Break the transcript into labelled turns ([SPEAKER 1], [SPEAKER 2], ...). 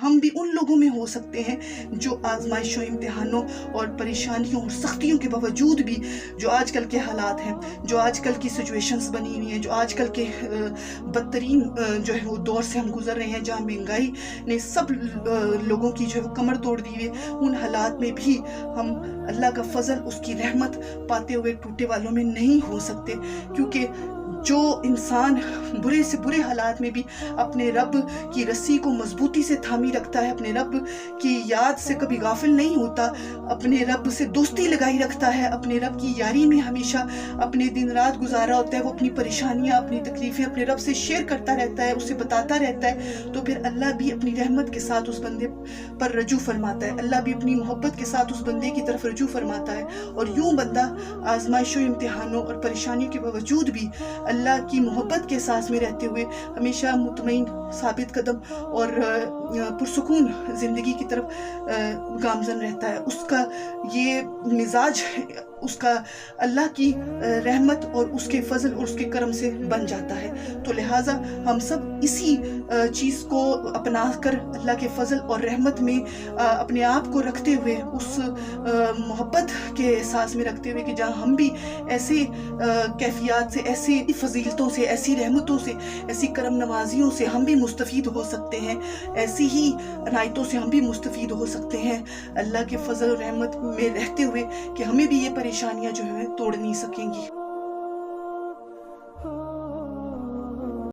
[SPEAKER 1] ہم بھی ان لوگوں میں ہو سکتے ہیں جو آزمائشوں، امتحانوں اور پریشانیوں اور سختیوں کے باوجود بھی جو آج کل کے حالات ہیں، جو آج کل کی سچویشنز بنی ہوئی ہیں، جو آج کل کے بدترین جو ہے وہ دور سے ہم گزر رہے ہیں، جہاں مہنگائی نے سب لوگوں کی جو ہے وہ کمر توڑ دی ہے، ان حالات میں بھی ہم اللہ کا فضل، اس کی رحمت پاتے ہوئے ٹوٹے والوں میں نہیں ہو سکتے، کیونکہ جو انسان برے سے برے حالات میں بھی اپنے رب کی رسی کو مضبوطی سے تھامی رکھتا ہے، اپنے رب کی یاد سے کبھی غافل نہیں ہوتا، اپنے رب سے دوستی لگائی رکھتا ہے، اپنے رب کی یاری میں ہمیشہ اپنے دن رات گزارا ہوتا ہے، وہ اپنی پریشانیاں، اپنی تکلیفیں اپنے رب سے شیئر کرتا رہتا ہے، اسے بتاتا رہتا ہے، تو پھر اللہ بھی اپنی رحمت کے ساتھ اس بندے پر رجوع فرماتا ہے، اللہ بھی اپنی محبت کے ساتھ اس بندے کی طرف رجوع فرماتا ہے، اور یوں بندہ آزمائشوں، امتحانوں اور پریشانیوں کے باوجود بھی اللہ کی محبت کے احساس میں رہتے ہوئے ہمیشہ مطمئن، ثابت قدم اور پرسکون زندگی کی طرف گامزن رہتا ہے۔ اس کا یہ مزاج اس کا اللہ کی رحمت اور اس کے فضل اور اس کے کرم سے بن جاتا ہے۔ تو لہٰذا ہم سب اسی چیز کو اپنا کر اللہ کے فضل اور رحمت میں اپنے آپ کو رکھتے ہوئے، اس محبت کے احساس میں رکھتے ہوئے کہ جہاں ہم بھی ایسے کیفیات سے، ایسی فضیلتوں سے، ایسی رحمتوں سے، ایسی کرم نوازیوں سے ہم بھی مستفید ہو سکتے ہیں، ایسی ہی عنایتوں سے ہم بھی مستفید ہو سکتے ہیں اللہ کے فضل اور رحمت میں رہتے ہوئے، کہ ہمیں بھی یہ پریشانیاں جو ہے توڑ نہیں سکیں گی۔